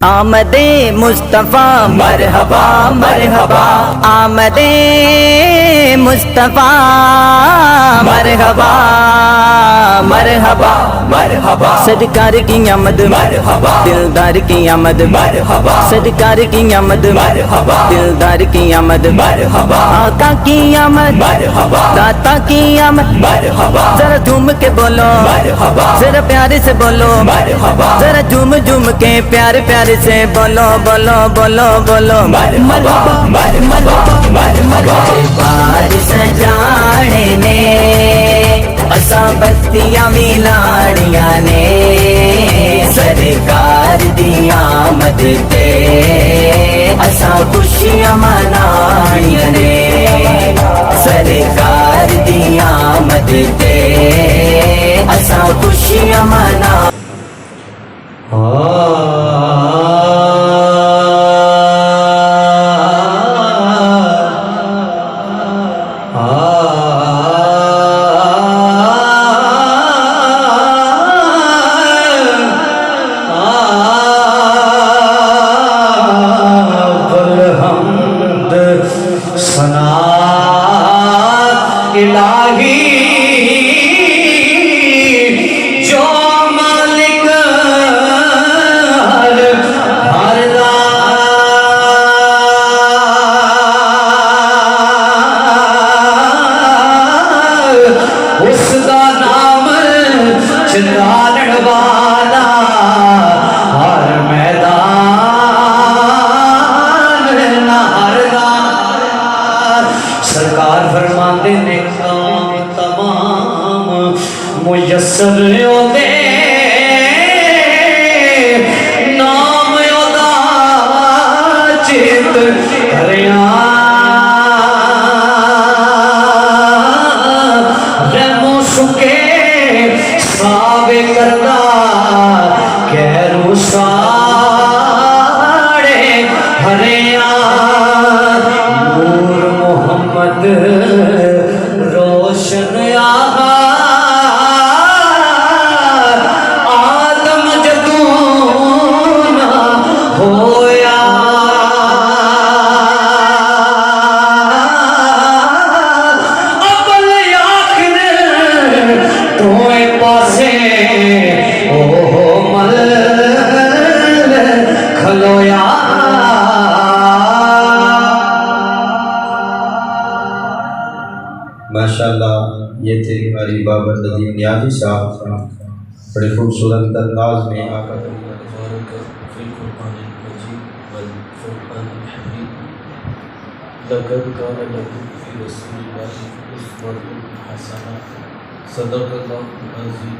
آمد مصطفیٰ مرحبا مرحبا، آمد مصطفیٰ مرحبا مرحبا مرحبا، صدقار کی آمد مرحبا، دلدار کی آمد مرحبا، صدقار کی آمد مرحبا، دلدار کی آمد مرحبا، آقا کی آمد مرحبا، داتا کی آمد مرحبا، ذرا جھوم کے بولو مرحبا، ذرا پیارے سے بولو مرحبا، ذرا جھوم جھوم کے پیارے پیارے سے بولو بولو بولو بولو مرحبا مرحبا مرحبا، بار سجانے نے اسا بستیاں ملاڑیاں نے، سرکار دی آمد تے اسا خوشیاں مناڑیاں نے، سرکار دی آمد تے اسا خوشیاں منا میسر دے نام دا چیت کریاں، رحمو سکے ساوے کردا گیرو ساڑے ہریاں، نور محمد روشن آہا ماشاءاللہ یہ تھے ہماری بابر ندیم نیازی صاحب، بڑے خوبصورت انداز میں آقا لقد كان لكم في رسول الله أسوة حسنة، صدق الله العظيم.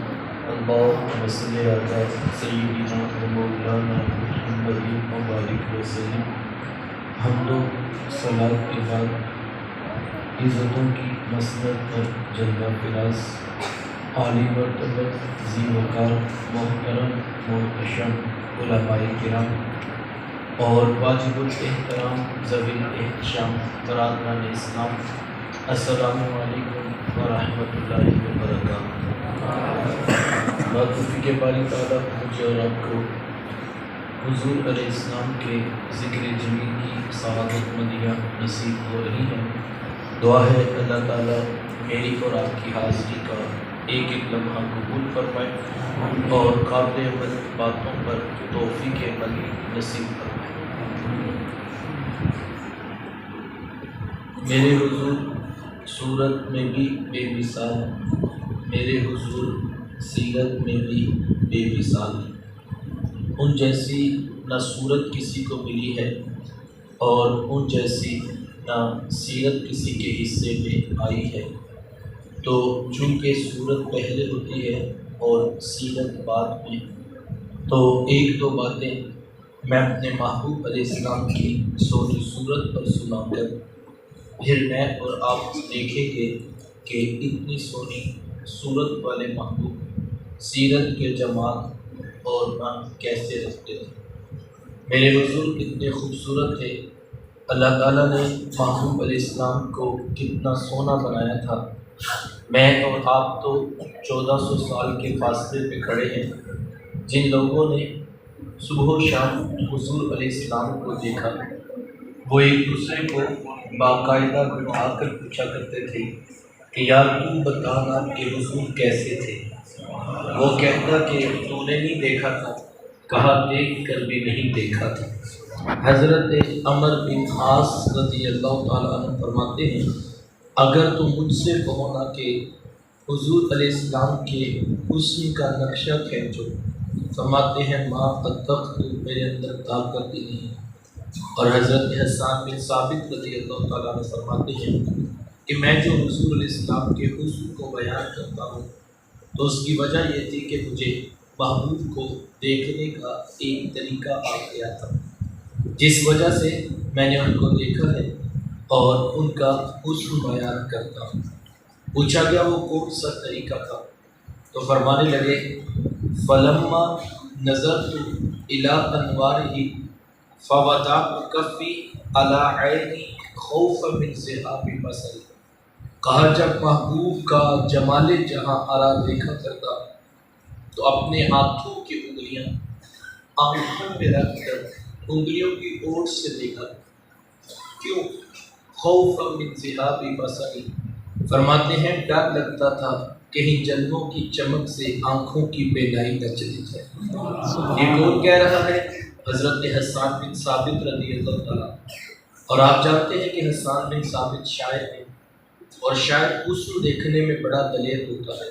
اللهم صل على سيدنا ومولانا محمد وبارك وسلم. حمد و صلاۃ کے بعد عزتوں کی مسند پر جلوہ فراز عالی مرتبہ ذی وقار محترم محتشم علماء کرام اور واجب الاحترام ذوی الاحتشام برادران اسلام، السلام علیکم ورحمۃ اللہ وبرکاتہ۔ توفیق باری تعالیٰ مجھے اور آپ کو حضور علیہ السلام کے ذکر جمیل کی سعادت مندیاں نصیب ہو رہی ہیں۔ دعا ہے اللہ تعالیٰ میری اور آپ کی حاضری کا ایک ایک لمحہ قبول فرمائے اور قابل عمل باتوں پر توفیق عمل نصیب فرمائے۔ میرے حضور صورت میں بھی بے مثال، میرے حضور سیرت میں بھی بے مثال، ان جیسی نہ صورت کسی کو ملی ہے اور ان جیسی نہ سیرت کسی کے حصے میں آئی ہے۔ تو چونکہ صورت پہلے ہوتی ہے اور سیرت بعد میں، تو ایک دو باتیں میں اپنے محبوب علیہ السلام کی سونی صورت پر سنا کر پھر میں اور آپ دیکھیں گے کہ اتنی سونی صورت والے محبوب سیرت کے جماعت اور نام کیسے رکھتے تھے۔ میرے حضور کتنے خوبصورت تھے، اللہ تعالیٰ نے محبوب علیہ السلام کو کتنا سونا بنایا تھا۔ میں اور آپ تو 1400 سال کے فاصلے پہ کھڑے ہیں، جن لوگوں نے صبح و شام حضور علیہ السلام کو دیکھا، وہ ایک دوسرے کو باقاعدہ بٹھا کر پوچھا کرتے تھے کہ یار تو بتانا کہ حضور کیسے تھے؟ وہ کہتا کہ تو نے نہیں دیکھا تھا، کہا دیکھ کر بھی نہیں دیکھا تھا۔ حضرت عمر بن عاص رضی اللہ تعالیٰ عنہ فرماتے ہیں اگر تم مجھ سے کہو نا کہ حضور علیہ السلام کے حسن کا نقشہ کھینچو، فرماتے ہیں ماں اتق میرے اندر طاقت ہی نہیں۔ اور حضرت حسان بن ثابت رضی اللہ تعالیٰ عنہ فرماتے ہیں کہ میں جو حضور علیہ السلام کے حسن کو بیان کرتا ہوں تو اس کی وجہ یہ تھی کہ مجھے محبوب کو دیکھنے کا ایک طریقہ آ گیا تھا، جس وجہ سے میں نے ان کو دیکھا ہے اور ان کا حسن بیان کرتا ہوں۔ پوچھا گیا وہ کون سا طریقہ تھا؟ تو فرمانے لگے فلما نظرت الی انوارہ فوضعت کفی علی عینی خوفا من ذہاب بصری۔ کہا جب محبوب کا جمال جہاں آرا دیکھا کرتا تو اپنے ہاتھوں کی انگلیاں آنکھوں میں رکھ کر انگلیوں کی اوٹ سے دیکھا۔ کیوں؟ خوفا من ذہاب بصری، فرماتے ہیں ڈر لگتا تھا کہیں جنموں کی چمک سے آنکھوں کی بینائی نہ چلی جائے۔ یہ کون کہہ رہا ہے؟ حضرت حسان بن ثابت رضی اللہ تعالیٰ۔ اور آپ جانتے ہیں کہ حسان بن ثابت شاعر ہیں، اور شاعر حسن دیکھنے میں بڑا دلیر ہوتا ہے۔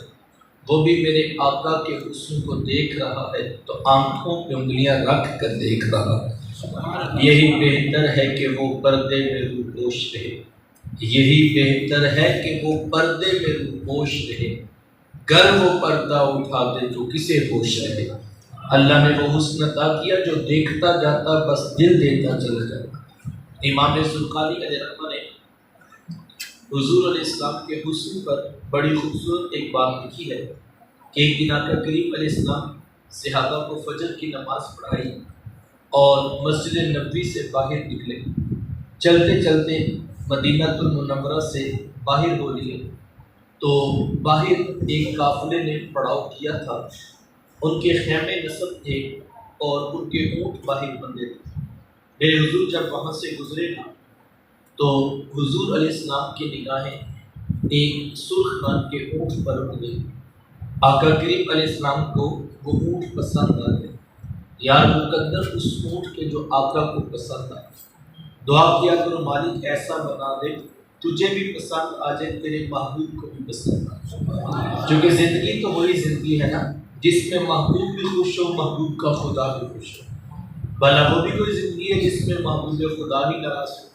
وہ بھی میرے آقا کے حسن کو دیکھ رہا ہے تو آنکھوں پہ انگلیاں رکھ کر دیکھ رہا ہے۔ یہی بہتر ہے کہ وہ پردے میں روپوش رہے، یہی بہتر ہے کہ وہ پردے میں روپوش رہے، گر وہ پردہ اٹھا دے تو کسے ہوش رہے۔ اللہ نے وہ حسن عطا کیا جو دیکھتا جاتا بس دل دیتا چلا جاتا۔ امام زرقانی علیہ رحمہ نے حضور علیہ السلام کے حسن پر بڑی خوبصورت ایک بات لکھی ہے کہ ایک دن آقا کریم علیہ السلام صحابہ کو فجر کی نماز پڑھائی اور مسجد نبوی سے باہر نکلے۔ چلتے چلتے مدینہ المنورہ سے باہر ہو لیے تو باہر ایک قافلے نے پڑاؤ کیا تھا، ان کے خیمے نصب تھے اور ان کے اونٹ باہر بندھے تھے۔ میرے حضور جب وہاں سے گزرے نا تو حضور علیہ السلام کی نگاہیں ایک سرخ رنگ کے اونٹ پر اڑ گئی۔ آقا کریم علیہ السلام کو وہ اونٹ پسند آ گئے۔ یار مقدر اس اونٹ کے جو آقا کو پسند آئے، دعا کیا کرو مالک ایسا بنا دے تجھے بھی پسند آ جائے، تیرے محبوب کو بھی پسند آ جائے۔ کیونکہ زندگی تو وہی زندگی ہے نا جس میں محبوب بھی خوش ہو، محبوب کا خدا بھی خوش ہو، بھلا وہ بھی کوئی زندگی ہے جس میں محبوب خدا ہی ناراض ہو۔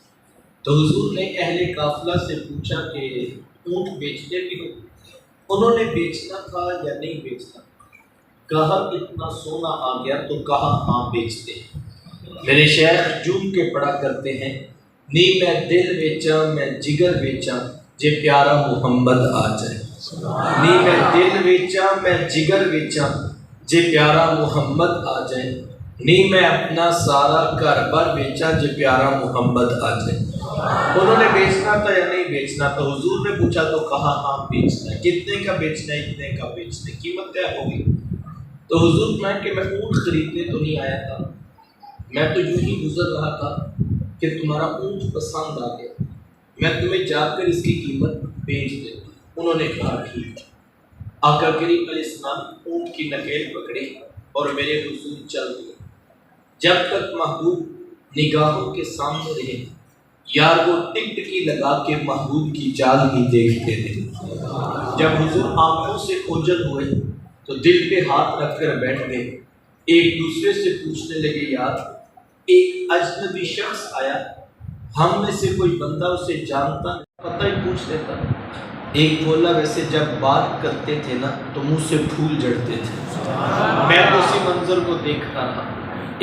تو حضور نے اہل قافلہ سے پوچھا کہ اونٹ بیچتے بھی ہو؟ انہوں نے بیچنا تھا یا نہیں بیچنا؟ کہا اتنا سونا آ گیا تو کہا ہاں بیچتے ہیں۔ میرے شیخ جوم کے پڑھا کرتے ہیں نی میں دل بیچا میں جگر بیچا جے پیارا محمد آ جائے، نی میں دل بیچا میں جگر بیچا جے پیارا محمد آ جائے، نی میں اپنا سارا گھر بار بیچا جے پیارا محمد آ جائے۔ انہوں نے بیچنا تھا یا نہیں بیچنا تھا؟ حضور نے پوچھا تو کہا ہاں بیچنا ہے۔ کتنے کا بیچنا ہے؟ اتنے کا بیچنا ہے، قیمت طے ہوگی۔ تو حضور فرمایا کہ میں اونٹ خریدنے تو نہیں آیا تھا، میں تو یوں ہی گزر رہا تھا کہ تمہارا اونٹ پسند آ گیا، میں تمہیں جا کر اس کی قیمت بیچ دیتا۔ انہوں نے کہا ٹھیک۔ آقا کریم علیہ السلام اونٹ کی نکیل پکڑی اور میرے حضور چل دیے۔ جب تک محبوب نگاہوں کے سامنے رہے یار وہ ٹک ٹکی لگا کے محبوب کی چال ہی دیکھتے تھے۔ جب حضور آنکھوں سے اوجھل ہوئے تو دل پہ ہاتھ رکھ کر بیٹھ گئے، ایک دوسرے سے پوچھنے لگے یار ایک اجنبی شخص آیا، ہم میں سے کوئی بندہ اسے جانتا پتہ ہی پوچھ لیتا۔ ایک بولا ویسے جب بات کرتے تھے نا تو منہ سے پھول جھڑتے تھے، میں تو اسی منظر کو دیکھتا رہا۔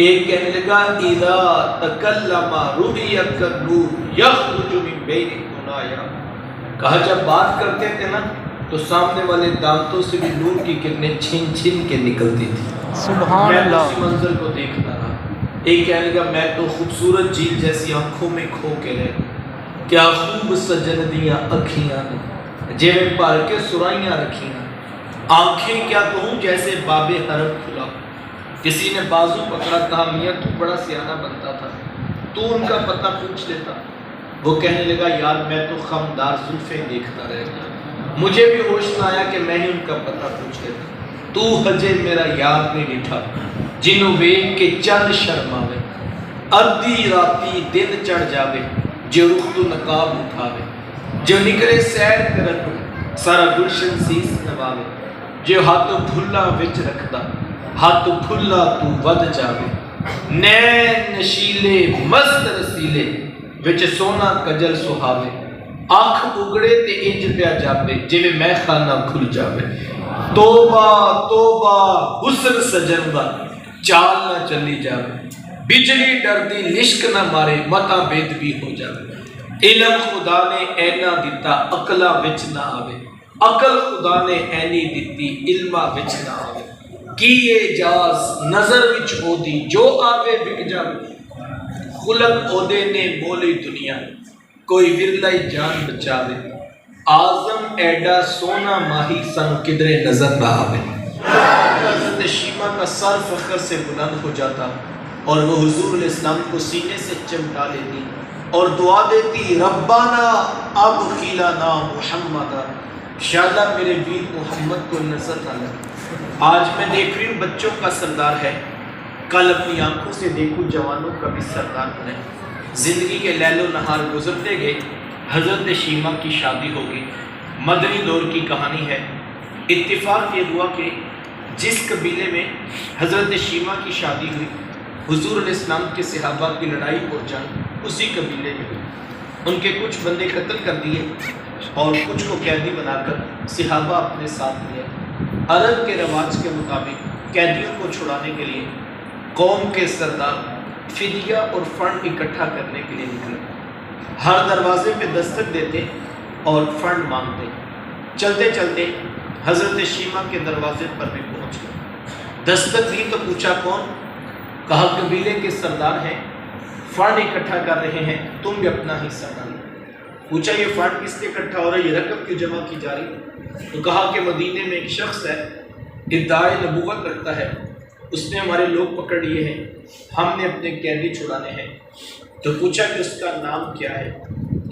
ایک کہنے لگا اذا تکلم رؤیت النور یخرج من بین ثنایا، کہا جب بات کرتے تھے نا تو سامنے والے دانتوں سے بھی نور کی کرنیں چھن چھن کے نکلتی تھی۔ سبحان میں اللہ۔ اسی منظر کو دیکھتا رہا۔ ایک کہنے لگا میں تو خوبصورت جھیل جیسی آنکھوں میں کھو کے رہ کیا خوب سجن دیاں اکھیاں نے جے میں پار کے سرائیاں رکھیاں، آنکھیں کیا کہوں جیسے باب حرم کھلا، کسی نے بازو پکڑا، کہا میاں تو بڑا سیانہ بنتا تھا، تو ان کا پتہ پوچھ لیتا۔ وہ کہنے لگا یار میں تو خمدار زلفیں دیکھتا رہ گیا، مجھے بھی ہوش نہ آیا کہ میں ہی ان کا پتہ پوچھ لیتا۔ تو ہجے میرا یاد نہیں ڈٹھا، جنوں ویکھ کے چند شرماوے، ادھی راتی دن چڑھ جاوے، جو رخ تو نقاب اٹھاوے، جو نکلے سیر کرن سارا گلشن سیس نواوے، جو ہاتھ بھلا وچ رکھدا ہاتھ بھلا تو ود جاوے، نین نشیلے مست رسیلے وچ سونا کجل سہاوے، آنکھ اگڑے تے انج پیا جاوے جویں میں خانہ کھل جاوے، توبہ توبہ حسن سجن دا چال نہ چلی جاوے، بجلی ڈردی لشک نہ مارے متا بید بھی ہو جاوے، علم خدا نے اینا دیتا عقلہ وچ نہ آوے، عقل خدا نے اینی دیتی علمہ وچ نہ آوے، کیے جاز نظر وچ ہو دی جو آوے بک جاوے، خلق عہدے نے بولی دنیا کوئی ورلائی جان بچاوے، آزم ایڈا سونا ماہی سن کدرے نظر نہ آوے۔ حضرت شیمہ کا سر فخر سے بلند ہو جاتا اور وہ حضور علیہ السلام کو سینے سے چمٹا لیتی اور دعا دیتی ربنا اب خیلانا محمد، انشاءاللہ میرے ویر محمد کو نظر نہ لگے۔ آج میں دیکھ رہی ہوں بچوں کا سردار ہے، کل اپنی آنکھوں سے دیکھوں جوانوں کا بھی سردار بنے۔ زندگی کے لیل و نہار گزرتے گئے، حضرت شیمہ کی شادی ہو گئی۔ مدنی دور کی کہانی ہے۔ اتفاق یہ ہوا کہ جس قبیلے میں حضرت شیمہ کی شادی ہوئی، حضور علیہ السلام کے صحابہ کی لڑائی اور جنگ اسی قبیلے میں ہوئی۔ ان کے کچھ بندے قتل کر دیے اور کچھ کو قیدی بنا کر صحابہ اپنے ساتھ لیا۔ عرب کے رواج کے مطابق قیدیوں کو چھڑانے کے لیے قوم کے سردار فدیہ اور فنڈ اکٹھا کرنے کے لیے نکلے، ہر دروازے پہ دستک دیتے اور فنڈ مانگتے۔ چلتے چلتے حضرت شیمہ کے دروازے پر بھی پہنچ گئے، دستک دی تو پوچھا کون؟ کہا قبیلے کے سردار ہیں، فنڈ اکٹھا کر رہے ہیں، تم بھی اپنا حصہ ڈالو۔ پوچھا یہ فنڈ کس لیے اکٹھا ہو رہا ہے، یہ رقم کیوں جمع کی جا رہی ہے؟ تو کہا کہ مدینے میں ایک شخص ہے، ادعائے نبوت رکھتا ہے، اس نے ہمارے لوگ پکڑ لیے ہیں، ہم نے اپنے قیدی چھڑانے ہیں۔ تو پوچھا کہ اس کا نام کیا ہے؟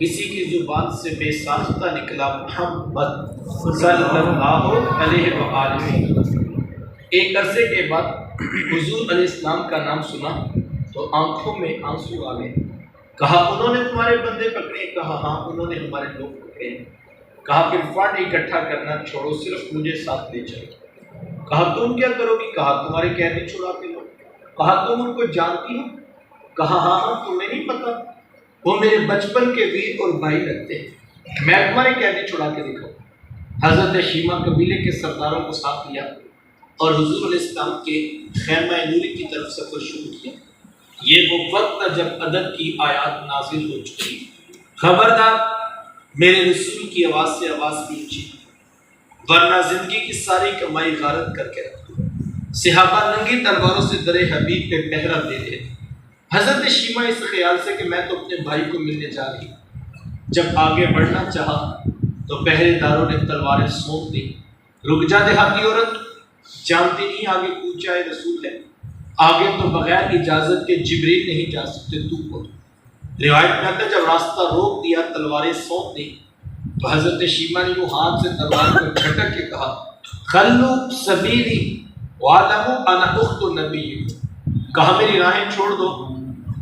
کسی کی زبان سے بے ساختہ نکلا محمد صلی اللہ علیہ وآلہ۔ ایک عرصے کے بعد حضور علیہ السلام کا نام سنا تو آنکھوں میں آنسو آ گئے۔ کہا انہوں نے تمہارے بندے پکڑے؟ کہا ہاں انہوں نے ہمارے لوگ پکڑے۔ کہا پھر فنڈ اکٹھا کرنا چھوڑو، صرف مجھے ساتھ لے چلو۔ کہا تم کیا کرو گی؟ کہا تمہارے قیدی چھڑا کے لو۔ کہا تم ان کو جانتی ہو؟ کہا ہاں ہاں، تمہیں نہیں پتا، وہ میرے بچپن کے ویر اور بھائی لگتے ہیں، میں تمہارے قیدی چھڑا کے دکھاؤں۔ حضرت شیمہ قبیلے کے سرداروں کو ساتھ لیا اور حضور علیہ السلام کے خیمہ نوری کی طرف سفر شروع کیا۔ یہ وہ وقت تھا جب عدد کی آیات نازل ہو چکی۔ خبردار میرے رسول کی آواز سے آواز بھی اونچی، ورنہ زندگی کی ساری کمائی غارت کر کے رکھ دو۔ صحابہ ننگی تلواروں سے در حبیب پہ پہرا دے رہے۔ حضرت شیمہ اس خیال سے کہ میں تو اپنے بھائی کو ملنے جا رہی، جب آگے بڑھنا چاہا تو پہرے داروں نے تلواریں سونپ دی۔ رک جا دیہاتی عورت، جانتی نہیں آگے کوچہ رسول ہے، آگے تو بغیر اجازت کے جبریل نہیں جا سکتے، تو بول۔ روایت میں آتا ہے جب راستہ روک دیا، تلواریں سونپ دی، تو حضرت شیمہ نے وہ ہاتھ سے تلوار کو جھٹک کے کہا خلو سبیلی وعلموا انا اخت نبی، کہا میری راہیں چھوڑ دو،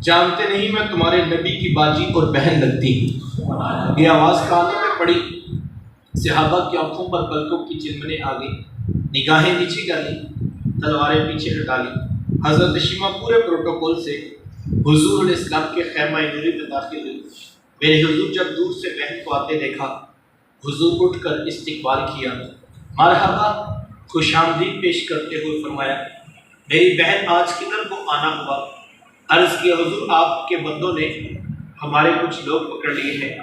جانتے نہیں میں تمہارے نبی کی باجی اور بہن لگتی ہوں۔ یہ آواز کانوں میں پڑی، صحابہ کی آنکھوں پر پلکوں کی چلمنے آ گئی، نگاہیں نیچی کر لی، تلواریں پیچھے ہٹا لی۔ حضرت شیمہ پورے پروٹوکول سے حضور علیہ السلام کے خیمہ نوری میں داخل ہوئی۔ میرے حضور جب دور سے بہن کو آتے دیکھا، حضور اٹھ کر استقبال کیا، مرحبا خوش آمدید پیش کرتے ہوئے فرمایا میری بہن آج کدھر کو آنا ہوا؟ عرض کیا حضور آپ کے بندوں نے ہمارے کچھ لوگ پکڑ لیے ہیں،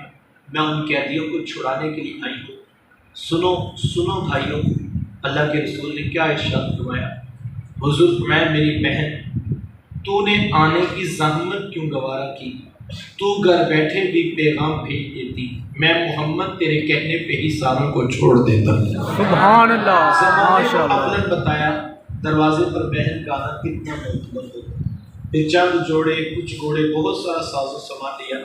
میں ان قیدیوں کو چھڑانے کے لیے آئی ہوں۔ سنو سنو بھائیوں، اللہ کے رسول نے کیا ارشاد فرمایا؟ حضور فرمایا میری بہن تو نے آنے کی زحمت کیوں گوارا کی؟ تو گھر بیٹھے بھی پیغام بھیج دیتی، میں محمد تیرے کہنے پہ ہی ساروں کو چھوڑ دیتا۔ سبحان اللہ، زمانے کو عقلاً بتایا دروازے پر بہن کا آنا کتنا معتبر ہو۔ پھر چند جوڑے، کچھ گھوڑے، بہت سارا ساز و سامان لیا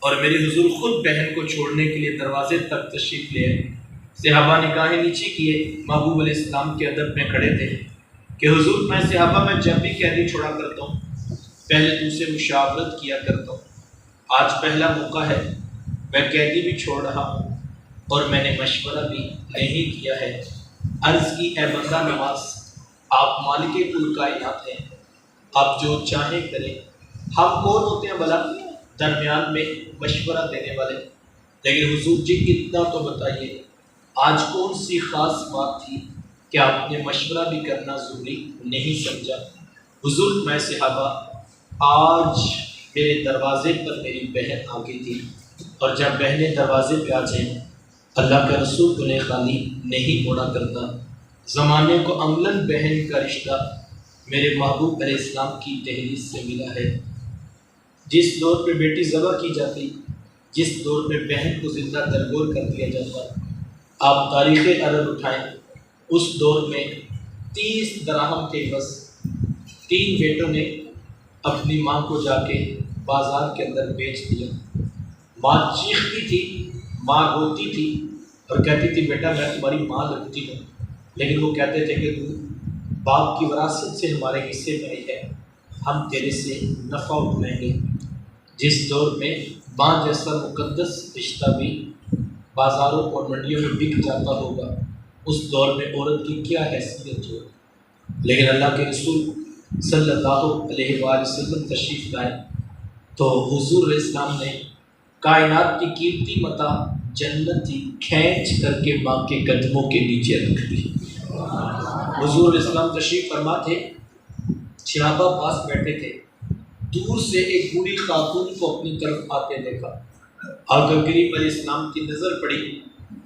اور میرے حضور خود بہن کو چھوڑنے کے لیے دروازے تک تشریف لے آئے۔ صحابہ نگاہیں نیچی کیے، محبوب علیہ السلام کے ادب میں کھڑے تھے کہ حضور میں صحابہ میں جب بھی قیدی چھوڑا کرتا ہوں پہلے تم سے مشاورت کیا کرتا ہوں، آج پہلا موقع ہے، میں قیدی بھی چھوڑ رہا ہوں اور میں نے مشورہ بھی نہیں کیا ہے۔ عرض کی اے بندہ نواز، آپ مالک کل کائنات ہیں، آپ جو چاہیں کریں، ہم کون ہوتے ہیں بھلا درمیان میں مشورہ دینے والے؟ لیکن حضور جی اتنا تو بتائیے آج کون سی خاص بات تھی کہ آپ نے مشورہ بھی کرنا ضروری نہیں سمجھا؟ حضور میں صحابہ آج میرے دروازے پر میری بہن آ گئی تھی، اور جب بہنیں دروازے پہ آ جائیں اللہ کا رسول انہیں خالی نہیں موڑا کرتا۔ زمانے کو عملاً بہن کا رشتہ میرے محبوب علیہ السلام کی دہلیز سے ملا ہے۔ جس دور پہ بیٹی ذبح کی جاتی، جس دور میں بہن کو زندہ درگور کر دیا جاتا، آپ تاریخ عرب اٹھائیں، اس دور میں 30 دراہم کے عوض 3 بیٹوں نے اپنی ماں کو جا کے بازار کے اندر بیچ دیا۔ ماں چیختی تھی، ماں روتی تھی اور کہتی تھی بیٹا میں تمہاری ماں لگتی ہوں، لیکن وہ کہتے تھے کہ تو باپ کی وراثت سے ہمارے حصے میں آئی ہے، ہم تیرے سے نفع اٹھائیں گے۔ جس دور میں ماں جیسا مقدس رشتہ بھی بازاروں اور منڈیوں میں بک جاتا ہوگا، اس دور میں عورت کی کیا حیثیت ہو۔ لیکن اللہ کے رسول صلی اللہ علیہ وآلہ وسلم تشریف لائے تو حضور علیہ السلام نے کائنات کی قیمتی متاع جنتی کھینچ کر کے ماں کے قدموں کے نیچے رکھ دی۔ حضور علیہ السلام تشریف فرما تھے، صحابہ پاس بیٹھے تھے، دور سے ایک بوڑھی خاتون کو اپنی طرف آتے دیکھا، آقا کریم علیہ السلام کی نظر پڑی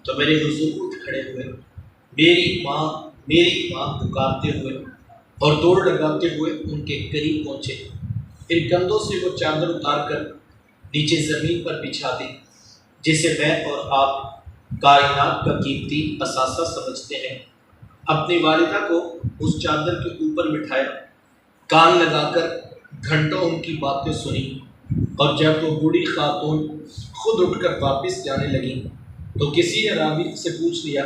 تو میرے حضور اٹھ کھڑے ہوئے، میری ماں پکارتے ہوئے اور دوڑ لگاتے ہوئے ان کے قریب پہنچے، پھر کندھوں سے وہ چادر اتار کر نیچے زمین پر بچھا دی جسے میں اور آپ کائنات کا قیمتی اثاثہ سمجھتے ہیں۔ اپنی والدہ کو اس چادر کے اوپر بٹھایا، کان لگا کر گھنٹوں ان کی باتیں سنی، اور جب وہ بوڑھی خاتون خود اٹھ کر واپس جانے لگی تو کسی نے راوی سے پوچھ لیا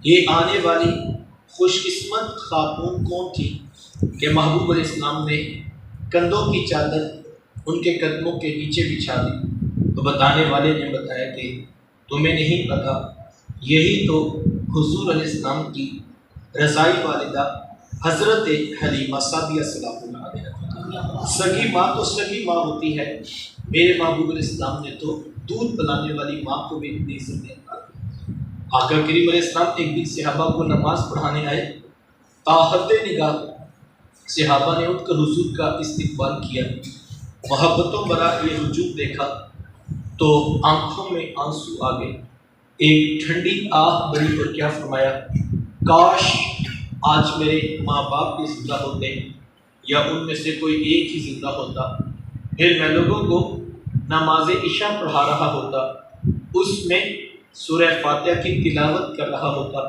یہ آنے والی خوش قسمت خاتون کون تھی کہ محبوب علیہ السلام نے کندھوں کی چادر ان کے قدموں کے نیچے بچھا دی؟ تو بتانے والے نے بتایا کہ تمہیں نہیں پتا، یہی تو حضور علیہ السلام کی رضائی والدہ حضرت حلیمہ سعدیہ سلام اللہ علیہ۔ سگی ماں تو سگی ماں ہوتی ہے، میرے محبوب علیہ السلام نے تو دودھ پلانے والی ماں کو بھی اتنی عزت دیا۔ آقا کریم علیہ السلام ایک دن صحابہ کو نماز پڑھانے آئے، تاحد نگاہ صحابہ نے اٹھ کر حضور کا استقبال کیا، محبتوں برا یہ رجوع دیکھا تو آنکھوں میں آنسو آ گئے، ایک ٹھنڈی آہ بڑی اور کیا فرمایا، کاش آج میرے ماں باپ بھی زندہ ہوتے یا ان میں سے کوئی ایک ہی زندہ ہوتا، پھر میں لوگوں کو نماز عشاء پڑھا رہا ہوتا، اس میں سورہ فاتحہ کی تلاوت کر رہا ہوتا،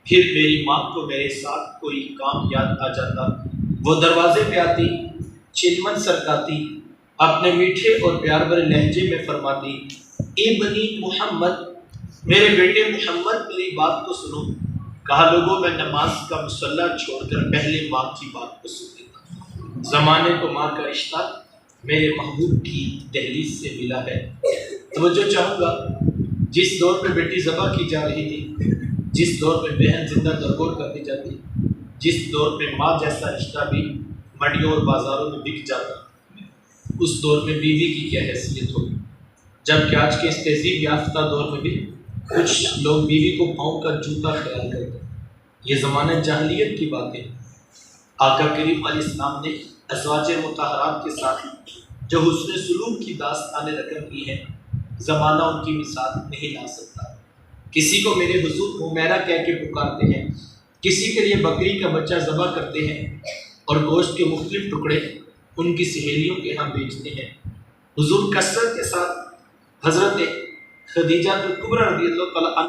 پھر میری ماں کو میرے ساتھ کوئی کام یاد آ جاتا، وہ دروازے پہ آتی، چلمن سرکاتی، اپنے میٹھے اور پیار بھرے لہجے میں فرماتی، اے بنی محمد، میرے بیٹے محمد میری بات کو سنو۔ کہا لوگوں میں نماز کا مصلح چھوڑ کر پہلے ماں کی بات کو سن لیتا، زمانے کو ماں کا رشتہ میرے محبوب کی دہلیز سے ملا ہے۔ توجہ چاہوں گا، جس دور میں بیٹی ذبح کی جا رہی تھی، جس دور میں بہن زندہ درگور کر دی جاتی، جس دور میں ماں جیسا رشتہ بھی منڈیوں اور بازاروں میں بک جاتا، اس دور میں بیوی کی کیا حیثیت ہوگی؟ جبکہ آج کے اس تہذیب یافتہ دور میں بھی کچھ لوگ بیوی کو پاؤں کا جوتا خیال کرتے ہیں، یہ زمانہ جاہلیت کی بات ہے۔ آقا کریم علیہ السلام نے ازواج مطہرات کے ساتھ جو حسن سلوک کی داستانیں رقم کی ہیں، زمانہ ان کی مثال نہیں لا سکتا۔ کسی کو میرے حضور حمیرہ کہہ کے پکارتے ہیں، کسی کے لیے بکری کا بچہ ذبح کرتے ہیں اور گوشت کے مختلف ٹکڑے ان کی سہیلیوں کے ہاں بیچتے ہیں۔ حضور کثرت کے ساتھ حضرت خدیجہ کبریٰ رضی اللہ تعالیٰ عنہ